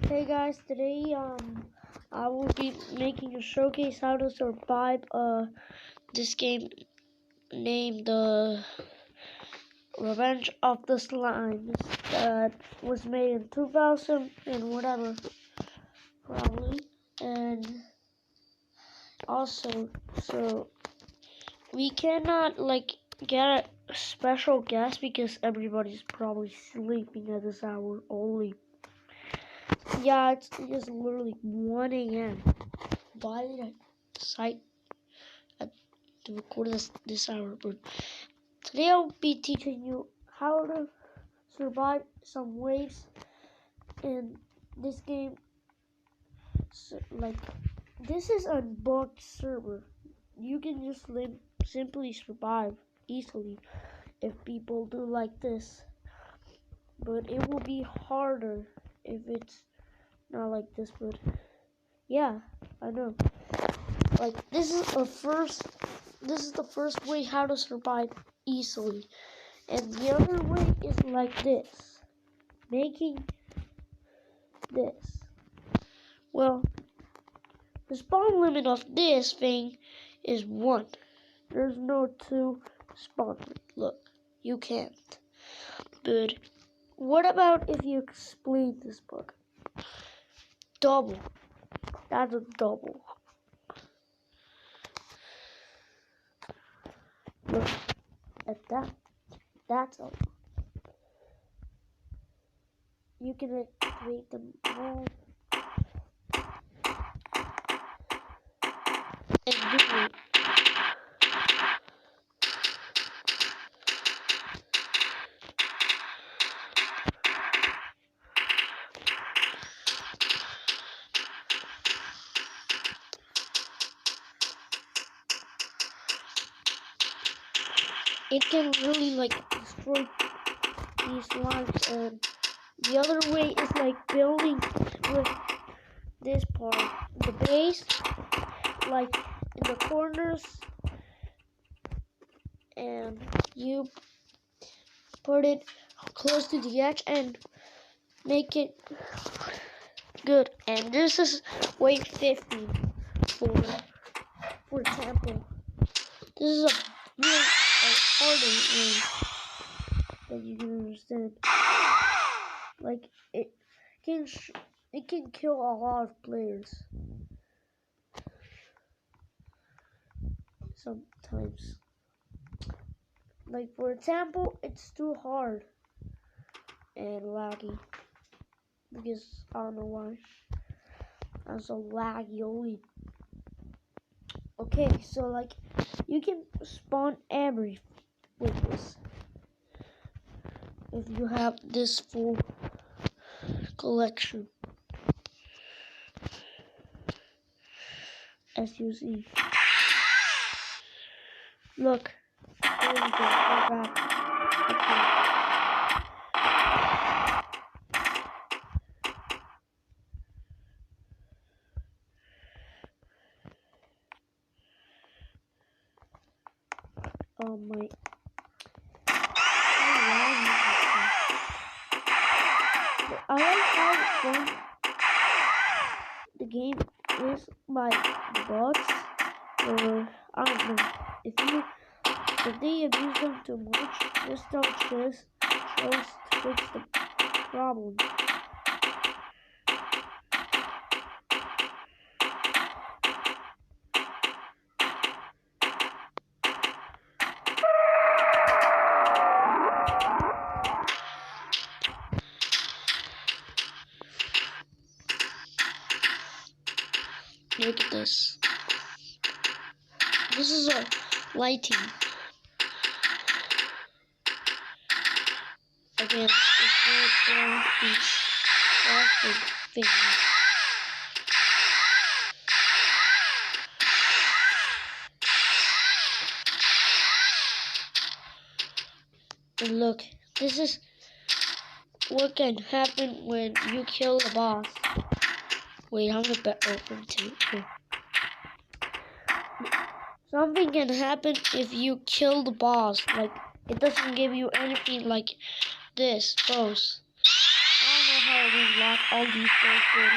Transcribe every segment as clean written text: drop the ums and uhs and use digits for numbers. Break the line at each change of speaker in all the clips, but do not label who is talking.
Hey guys, today I will be making a showcase how to survive this game named the Revenge of the Slimes that was made in 2000 and whatever probably, and also so we cannot get a special guest because everybody's probably sleeping at this hour only. Yeah, it's literally 1 a.m. Why did I decide to record this hour? But today I'll be teaching you how to survive some waves in this game. So, this is a bugged server. You can just simply survive easily if people do like this. But it will be harder if it's not like this. But yeah, I know. This is the first way how to survive easily, and the other way is like this, making this. Well, the spawn limit of this thing is 1. There's no 2 spawn limit. Look, you can't. But what about if you explain this bug? Double. That's a double. Look at that. That's all. You can activate them all and do it. It can really destroy these slimes, and the other way is building with this part, the base, in the corners, and you put it close to the edge and make it good. And this is weight 15 for example. This is a really harder way that you can understand. It can kill a lot of players sometimes. For example, it's too hard and laggy because I don't know why. I'm so laggy only. Okay, so you can spawn every with this if you have this full collection, as you see. Look, there we go. Go back. Okay. Oh my. I like how fun the game is by the bots, or I don't know. If they abuse them too much, just don't shows to fix the problem. Look at this. This is a lighting. Again, it's not these things. And look, this is what can happen when you kill the boss. Wait, I'm gonna open too. Something can happen if you kill the boss. It doesn't give you anything like this. Boss. I don't know how already locked all these doors in.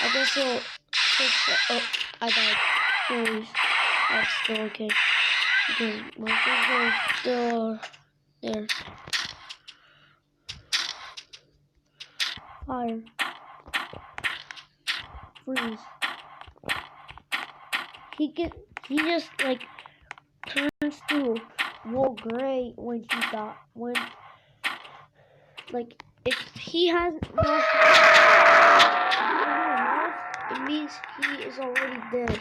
I guess he'll fix it. Oh, I died. No worries. That's still okay. Because my things are still there. Fire. Freeze. He just like turns to wool gray when he got like if he has no house, it means he is already dead.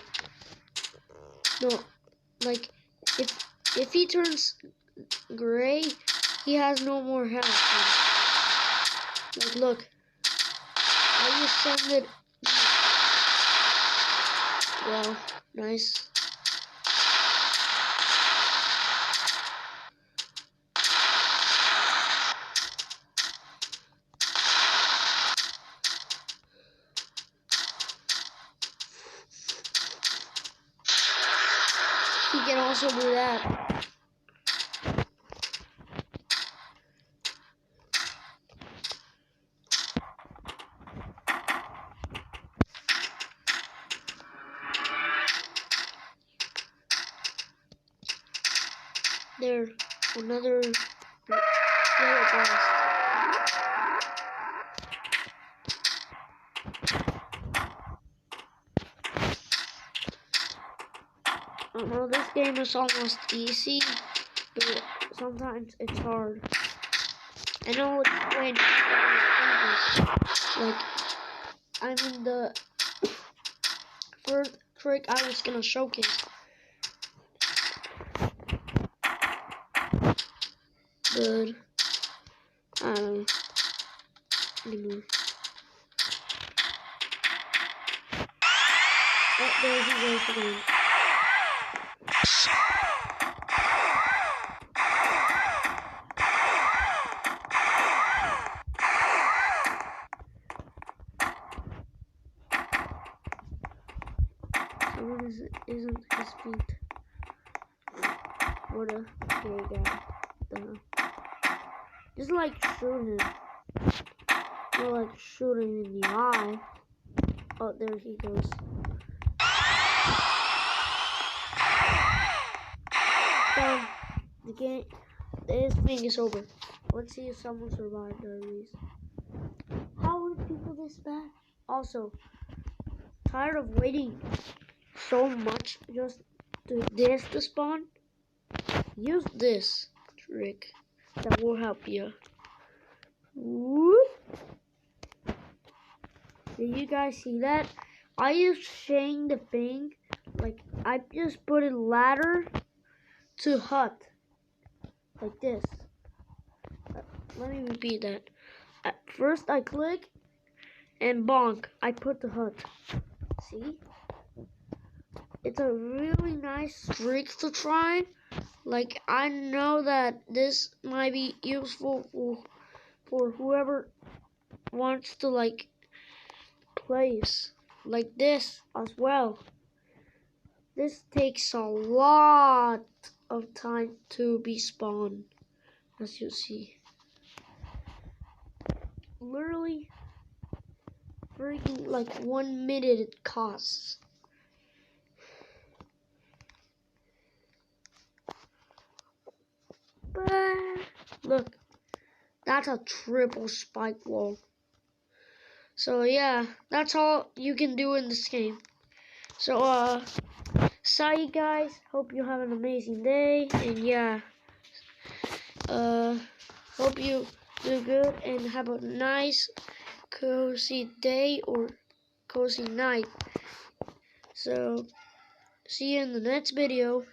No, like if he turns gray, he has no more health. Like look, I just send it. Wow, nice. He can also do that. There, another yellow blast. I know this game is almost easy, but sometimes it's hard. I know it's when like I'm in the first trick I was gonna showcase. But I don't know. Anymore. Oh, there he goes again. Someone isn't his feet. What a gay guy. Just like shooting him. More like shooting in the eye. Oh, there he goes. Done. The game. This thing is over. Let's see if someone survived at least. How are people this bad? Also, tired of waiting so much just to this to spawn? Use this trick that will help you. Whoop. Did you guys see that? I just changed the thing. Like I just put a ladder to hut. Like this. Let me repeat that. At first I click and bonk. I put the hut. See? It's a really nice trick to try. Like I know that this might be useful for whoever wants to like place like this as well. This takes a lot of time to be spawned, as you see. Literally freaking like 1 minute it costs. But look, that's a triple spike wall. So yeah, that's all you can do in this game. So sorry guys, hope you have an amazing day, and yeah, hope you do good and have a nice cozy day or cozy night. So see you in the next video.